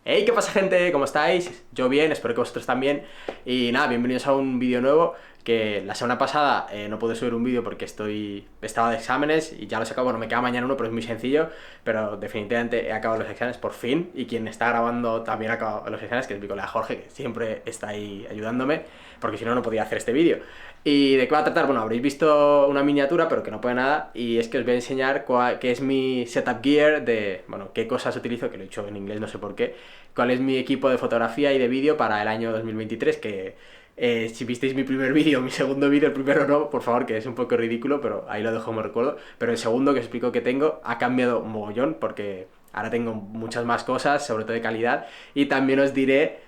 Hey, ¿qué pasa, gente? ¿Cómo estáis? Yo bien, espero que vosotros también. Y nada, bienvenidos a un vídeo nuevo. Que la semana pasada no pude subir un vídeo porque estaba de exámenes y ya lo he sacado. Bueno, me queda mañana uno, pero es muy sencillo. Pero definitivamente he acabado los exámenes por fin. Y quien está grabando también ha acabado los exámenes, que es mi colega Jorge, que siempre está ahí ayudándome, porque si no, no podía hacer este vídeo. ¿Y de qué va a tratar? Bueno, habréis visto una miniatura, pero que no pone nada. Y es que os voy a enseñar qué es mi setup gear de, bueno, qué cosas utilizo, que lo he dicho en inglés, no sé por qué. Cuál es mi equipo de fotografía y de vídeo para el año 2023, que si visteis mi primer vídeo, mi segundo vídeo, el primero no, por favor, que es un poco ridículo, pero ahí lo dejo, me recuerdo. Pero el segundo que os explico que tengo ha cambiado mogollón, porque ahora tengo muchas más cosas, sobre todo de calidad, y también os diré,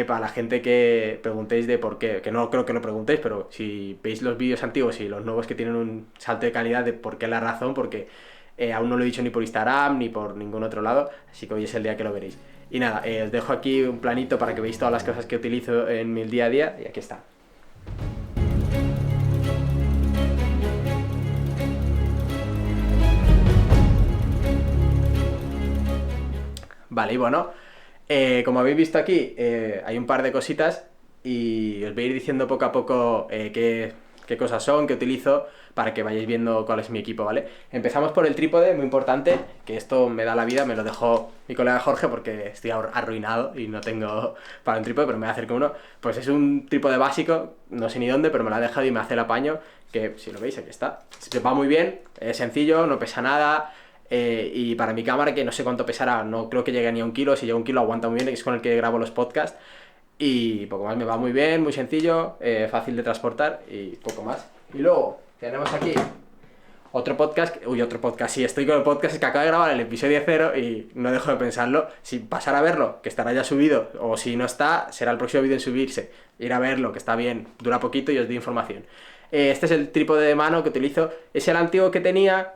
para la gente que preguntéis de por qué, que no creo que lo preguntéis, pero si veis los vídeos antiguos y los nuevos que tienen un salto de calidad, de por qué la razón, porque aún no lo he dicho ni por Instagram ni por ningún otro lado, así que hoy es el día que lo veréis. Y nada, os dejo aquí un planito para que veáis todas las cosas que utilizo en mi día a día, y aquí está. Vale, y bueno, como habéis visto aquí, hay un par de cositas y os voy a ir diciendo poco a poco qué cosas son, qué utilizo, para que vayáis viendo cuál es mi equipo, ¿vale? Empezamos por el trípode, muy importante, que esto me da la vida, me lo dejó mi colega Jorge porque estoy arruinado y no tengo para un trípode, pero me voy a hacer con uno. Pues es un trípode básico, no sé ni dónde, pero me lo ha dejado y me hace el apaño, que si lo veis, aquí está. Se va muy bien, es sencillo, no pesa nada. Y para mi cámara, que no sé cuánto pesará, no creo que llegue ni a 1 kilo, si llega a 1 kilo aguanta muy bien, es con el que grabo los podcasts. Y poco más, me va muy bien, muy sencillo, fácil de transportar y poco más. Y luego tenemos aquí otro podcast, sí, estoy con el podcast, es que acabo de grabar el episodio 0 y no dejo de pensarlo. Si pasar a verlo, que estará ya subido, o si no está, será el próximo vídeo en subirse. Ir a verlo, que está bien, dura poquito y os doy información. Este es el trípode de mano que utilizo. Es el antiguo que tenía,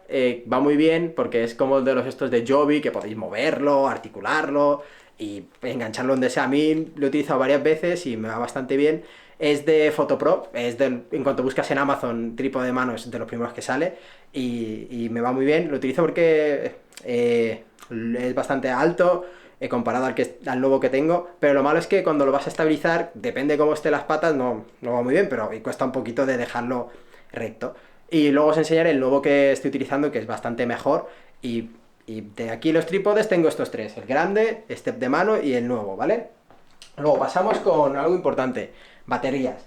va muy bien porque es como el de los estos de Joby, que podéis moverlo, articularlo y engancharlo donde sea. A mí lo he utilizado varias veces y me va bastante bien. Es de Photopro, en cuanto buscas en Amazon, trípode de mano es de los primeros que sale y me va muy bien. Lo utilizo porque es bastante alto, comparado al nuevo que tengo, pero lo malo es que cuando lo vas a estabilizar, depende de cómo estén las patas, no va muy bien, pero cuesta un poquito de dejarlo recto. Y luego os enseñaré el nuevo que estoy utilizando, que es bastante mejor, y de aquí los trípodes tengo estos tres: el grande, step de mano y el nuevo, ¿vale? Luego pasamos con algo importante: baterías.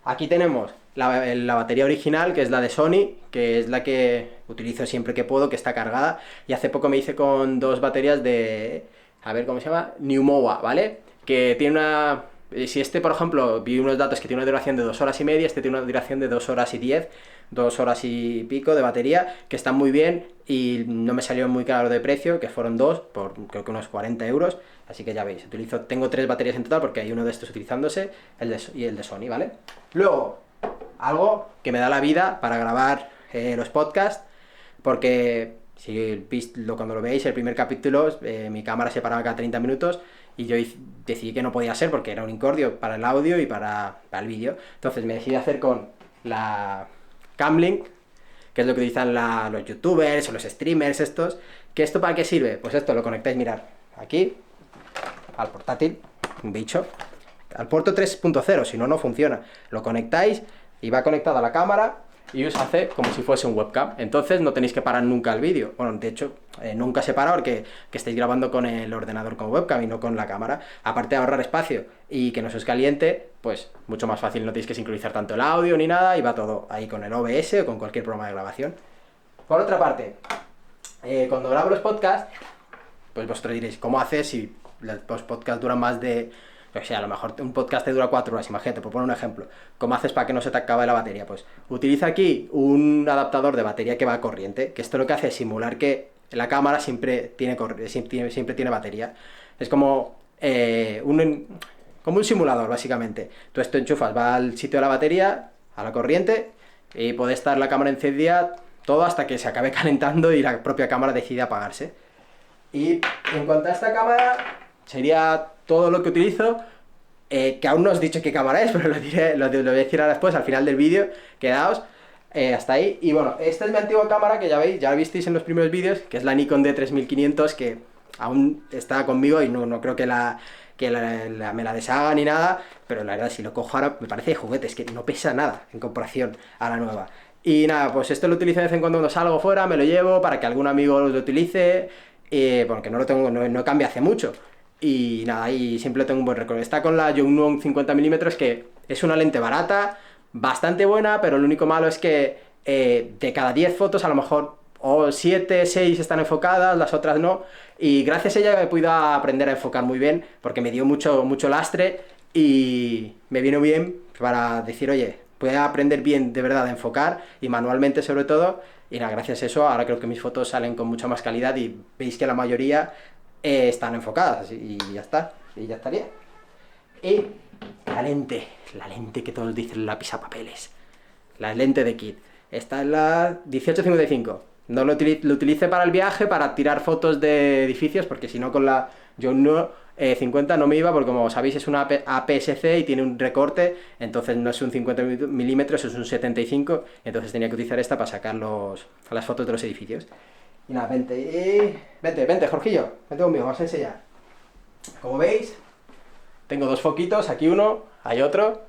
Aquí tenemos la batería original, que es la de Sony, que es la que utilizo siempre que puedo, que está cargada, y hace poco me hice con dos baterías de, a ver cómo se llama, Numowa, ¿vale? Que tiene una... Si este, por ejemplo, vi unos datos que tiene una duración de 2 horas y media, este tiene una duración de 2 horas y 10, 2 horas y pico de batería, que están muy bien y no me salió muy caro de precio, que fueron dos, por creo que unos 40 euros, así que ya veis, tengo 3 baterías en total porque hay uno de estos utilizándose, y el de Sony, ¿vale? Luego, algo que me da la vida para grabar los podcasts, porque si cuando lo veis, el primer capítulo, mi cámara se paraba cada 30 minutos y yo decidí que no podía ser porque era un incordio para el audio y para el vídeo. Entonces me decidí hacer con la Camlink, que es lo que utilizan los youtubers o los streamers estos. ¿Que esto para qué sirve? Pues esto lo conectáis, mirad, aquí, al portátil, un bicho, al puerto 3.0, si no, no funciona. Lo conectáis y va conectado a la cámara y os hace como si fuese un webcam. Entonces no tenéis que parar nunca el vídeo. Bueno, de hecho, nunca se para porque estáis grabando con el ordenador con webcam y no con la cámara. Aparte de ahorrar espacio y que no se os caliente, pues mucho más fácil, no tenéis que sincronizar tanto el audio ni nada y va todo ahí con el OBS o con cualquier programa de grabación. Por otra parte, cuando grabo los podcasts, pues vosotros diréis, ¿cómo haces si los podcasts duran más de... O sea, a lo mejor un podcast te dura 4 horas, imagínate, por poner un ejemplo. ¿Cómo haces para que no se te acabe la batería? Pues utiliza aquí un adaptador de batería que va a corriente, que esto lo que hace es simular que la cámara siempre tiene batería. Es como, como un simulador, básicamente. Tú esto enchufas, va al sitio de la batería, a la corriente, y puede estar la cámara encendida todo hasta que se acabe calentando y la propia cámara decide apagarse. Y en cuanto a esta cámara, sería todo lo que utilizo, que aún no os he dicho qué cámara es, pero lo voy a decir ahora después, al final del vídeo, quedaos hasta ahí. Y bueno, esta es mi antigua cámara, que ya veis, ya la visteis en los primeros vídeos, que es la Nikon D3500, que aún está conmigo y no creo que me la deshaga ni nada, pero la verdad si lo cojo ahora me parece de juguete, es que no pesa nada en comparación a la nueva. Y nada, pues esto lo utilizo de vez en cuando salgo fuera, me lo llevo para que algún amigo lo utilice, porque no lo tengo, no cambia hace mucho. Y nada, y siempre tengo un buen recuerdo. Está con la Yongnuo 50mm, que es una lente barata, bastante buena, pero lo único malo es que de cada 10 fotos a lo mejor o 7, 6 están enfocadas, las otras no, y gracias a ella he podido aprender a enfocar muy bien, porque me dio mucho lastre y me vino bien para decir, oye, puedo aprender bien de verdad a enfocar y manualmente sobre todo, y nada, gracias a eso ahora creo que mis fotos salen con mucha más calidad y veis que la mayoría están enfocadas y ya está, y ya estaría. Y la lente que todos dicen la pisapapeles, la lente de kit, esta es la 1855. No lo utilicé para el viaje, para tirar fotos de edificios, porque si no con la Yongnuo 50 no me iba, porque como sabéis es una APS-C y tiene un recorte, entonces no es un 50mm, es un 75, entonces tenía que utilizar esta para sacar las fotos de los edificios. Y nada, vente, Jorgillo, vente conmigo, vamos a enseñar. Como veis, tengo dos foquitos, aquí uno, hay otro,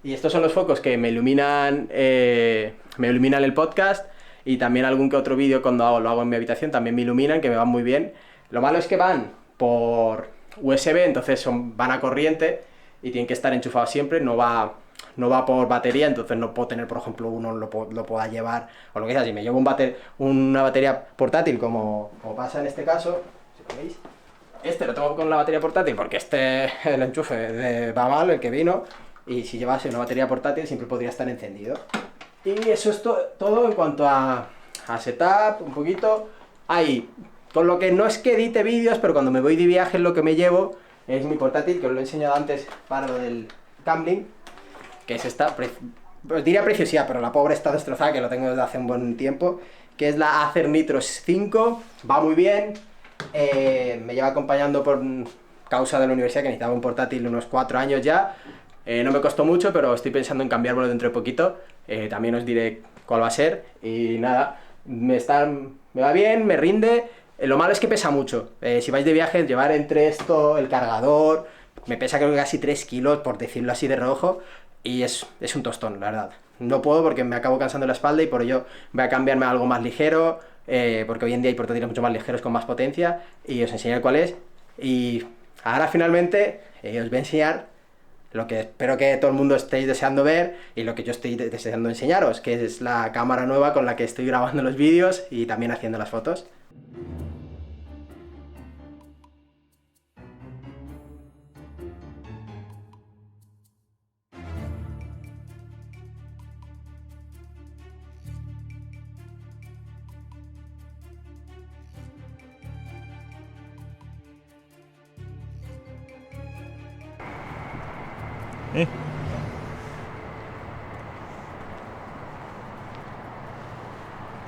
y estos son los focos que me iluminan el podcast, y también algún que otro vídeo cuando lo hago en mi habitación también me iluminan, que me van muy bien. Lo malo es que van por USB, entonces van a corriente y tienen que estar enchufados siempre, no va por batería, entonces no puedo tener, por ejemplo, uno lo pueda llevar, o lo que sea, si me llevo una batería portátil, como pasa en este caso, si lo veis, lo tengo con la batería portátil, porque el enchufe va mal, el que vino, y si llevase una batería portátil siempre podría estar encendido. Y eso es todo en cuanto a setup, un poquito. Ahí, con lo que no es que edite vídeos, pero cuando me voy de viaje lo que me llevo es mi portátil, que os lo he enseñado antes para lo del Camlink, que es esta, pues diría preciosidad, pero la pobre está destrozada, que lo tengo desde hace un buen tiempo, que es la Acer Nitro 5, va muy bien, me lleva acompañando por causa de la universidad, que necesitaba un portátil de unos 4 años ya. No me costó mucho, pero estoy pensando en cambiármelo dentro de poquito. También os diré cuál va a ser. Y nada, me va bien, me rinde. Lo malo es que pesa mucho. Si vais de viaje, llevar entre esto, el cargador, me pesa creo que casi 3 kilos, por decirlo así de rojo. Y es un tostón, la verdad. No puedo porque me acabo cansando la espalda y por ello voy a cambiarme a algo más ligero. Porque hoy en día hay portátiles mucho más ligeros con más potencia. Y os enseñaré cuál es. Y ahora finalmente os voy a enseñar lo que espero que todo el mundo estéis deseando ver y lo que yo estoy deseando enseñaros, que es la cámara nueva con la que estoy grabando los vídeos y también haciendo las fotos.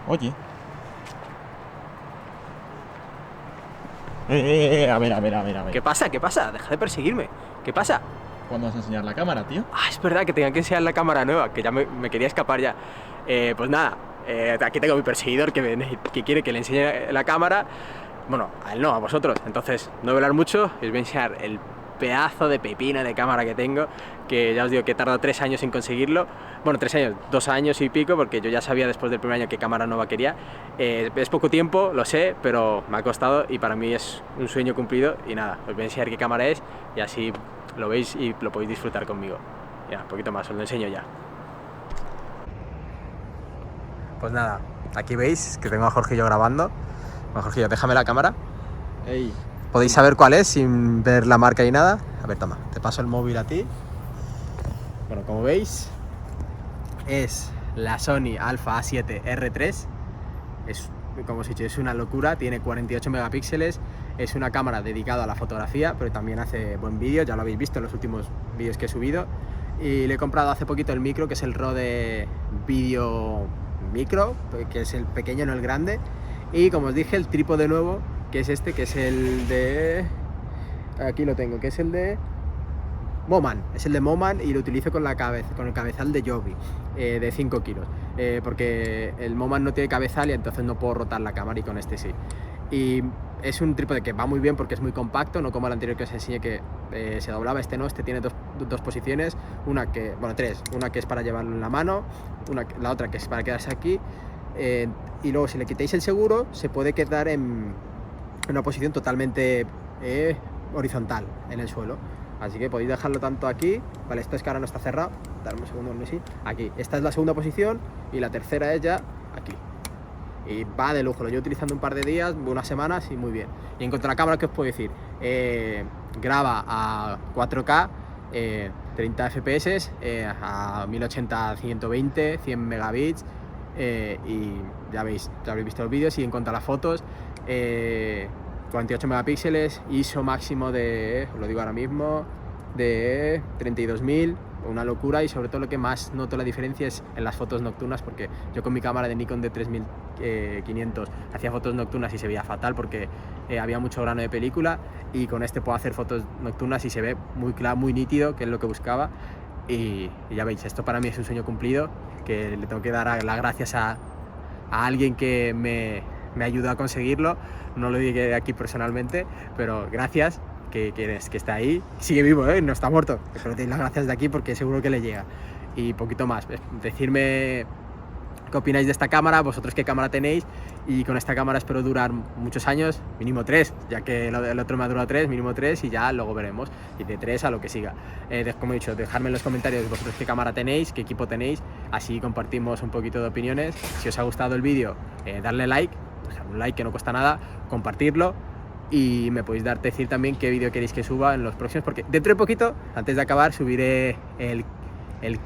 Oye. A ver. ¿Qué pasa? Deja de perseguirme. ¿Qué pasa? ¿Cuándo vas a enseñar la cámara, tío? Ah, es verdad que tenía que enseñar la cámara nueva, que ya me quería escapar ya. Pues nada, aquí tengo a mi perseguidor que quiere que le enseñe la cámara. Bueno, a él no, a vosotros. Entonces, no voy a hablar mucho, os voy a enseñar el pedazo de pepina de cámara que tengo, que ya os digo que he tardado 3 años en conseguirlo. Bueno, 3 años, 2 años y pico, porque yo ya sabía después del primer año qué cámara nueva quería. Es poco tiempo, lo sé, pero me ha costado y para mí es un sueño cumplido. Y nada, os voy a enseñar qué cámara es y así lo veis y lo podéis disfrutar conmigo. Ya, un poquito más, os lo enseño ya. Pues nada, aquí veis que tengo a Jorgillo grabando. Bueno, Jorgillo, déjame la cámara. Ey. Podéis saber cuál es sin ver la marca y nada. A ver, toma, te paso el móvil a ti. Bueno, como veis, es la Sony Alpha A7 R3. Es, como os he dicho, es una locura, tiene 48 megapíxeles. Es una cámara dedicada a la fotografía, pero también hace buen vídeo, ya lo habéis visto en los últimos vídeos que he subido. Y le he comprado hace poquito el micro, que es el Rode Video Micro, que es el pequeño, no el grande. Y como os dije, el trípode nuevo, que es este, que es el de... Aquí lo tengo, que es el de Moman. Es el de Moman y lo utilizo con el cabezal de Joby, de 5 kilos. Porque el Moman no tiene cabezal y entonces no puedo rotar la cámara y con este sí. Y es un trípode que va muy bien porque es muy compacto, no como el anterior que os enseñé que se doblaba. Este no, este tiene dos posiciones, tres, una que es para llevarlo en la mano, la otra que es para quedarse aquí, y luego si le quitáis el seguro se puede quedar en una posición totalmente horizontal en el suelo, así que podéis dejarlo tanto aquí, vale, esto es que ahora no está cerrado, darme un segundo, Messi, aquí, esta es la segunda posición y la tercera es ya aquí. Y va de lujo, lo llevo utilizando un par de días, unas semanas y muy bien. Y en cuanto a la cámara, ¿qué os puedo decir? Graba a 4K, 30 FPS, a 1080, 120, 100 megabits, y ya habréis visto los vídeos. Y en cuanto a las fotos, 48 megapíxeles, ISO máximo de, os lo digo ahora mismo, de 32.000, una locura. Y sobre todo lo que más noto la diferencia es en las fotos nocturnas, porque yo con mi cámara de Nikon de 3500 hacía fotos nocturnas y se veía fatal porque había mucho grano de película, y con este puedo hacer fotos nocturnas y se ve muy claro, muy nítido, que es lo que buscaba. Y ya veis, esto para mí es un sueño cumplido, que le tengo que dar las gracias a alguien que me ayudó a conseguirlo. No lo digo aquí personalmente, pero gracias, que está ahí, sigue vivo, no está muerto, pero te doy las gracias de aquí porque seguro que le llega. Y poquito más, decirme qué opináis de esta cámara, vosotros qué cámara tenéis, y con esta cámara espero durar muchos años, mínimo 3, ya que el otro me ha durado 3, mínimo 3, y ya luego veremos, y de 3 a lo que siga. Como he dicho, dejadme en los comentarios vosotros qué cámara tenéis, qué equipo tenéis, así compartimos un poquito de opiniones. Si os ha gustado el vídeo, darle like, dejadme un like que no cuesta nada, compartirlo, y me podéis decir también qué vídeo queréis que suba en los próximos, porque dentro de poquito, antes de acabar, subiré el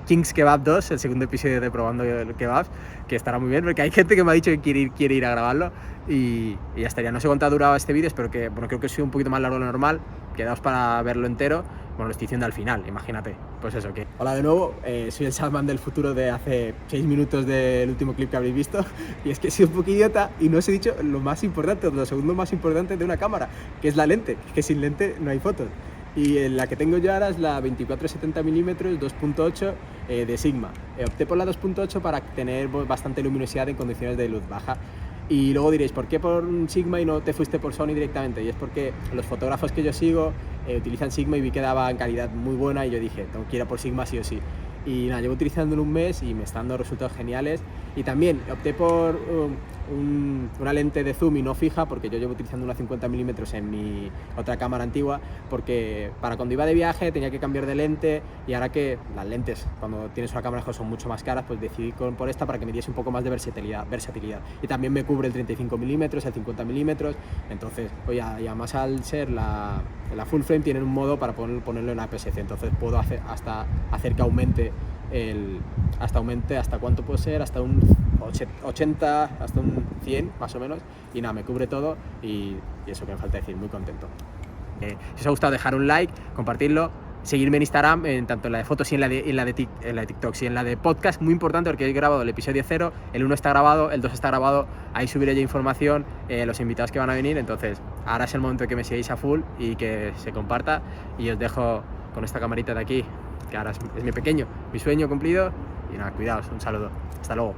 King's Kebab 2, el segundo episodio de Probando Kebabs, que estará muy bien, porque hay gente que me ha dicho que quiere ir a grabarlo, y ya estaría. No sé cuánto ha durado este vídeo, espero que, creo que soy un poquito más largo de lo normal, quedaos para verlo entero. Bueno, lo estoy diciendo al final, imagínate, pues eso, que... Hola de nuevo, soy el Salman del futuro de hace 6 minutos del último clip que habréis visto, y es que he sido un poco idiota y no os he dicho lo más importante, lo segundo más importante de una cámara, que es la lente, que sin lente no hay fotos. Y la que tengo yo ahora es la 24-70 mm 2.8 de Sigma. Opté por la 2.8 para tener bastante luminosidad en condiciones de luz baja. Y luego diréis, ¿por qué por Sigma y no te fuiste por Sony directamente? Y es porque los fotógrafos que yo sigo utilizan Sigma y vi que daba en calidad muy buena, y yo dije, tengo que ir a por Sigma sí o sí. Y nada, llevo utilizándolo un mes y me están dando resultados geniales. Y también opté por una lente de zoom y no fija, porque yo llevo utilizando una 50 mm en mi otra cámara antigua, porque para cuando iba de viaje tenía que cambiar de lente, y ahora que las lentes cuando tienes una cámara son mucho más caras, pues decidí por esta para que me diese un poco más de versatilidad. Y también me cubre el 35 mm, el 50 mm, entonces, y además al ser la full frame tienen un modo para ponerlo en APS-C, entonces puedo hacer que aumente hasta cuánto puede ser, hasta un 80, hasta un 100 más o menos, y nada, me cubre todo, y eso que me falta decir, muy contento. Si os ha gustado, dejar un like, compartirlo, seguirme en Instagram, tanto en la de fotos y en la de TikTok y en la de podcast, muy importante, porque he grabado el episodio 0, el 1 está grabado, el 2 está grabado, ahí subiré ya información, los invitados que van a venir, entonces ahora es el momento de que me sigáis a full y que se comparta, y os dejo con esta camarita de aquí, que ahora es mi pequeño, mi sueño cumplido, y nada, cuidaos, un saludo, hasta luego.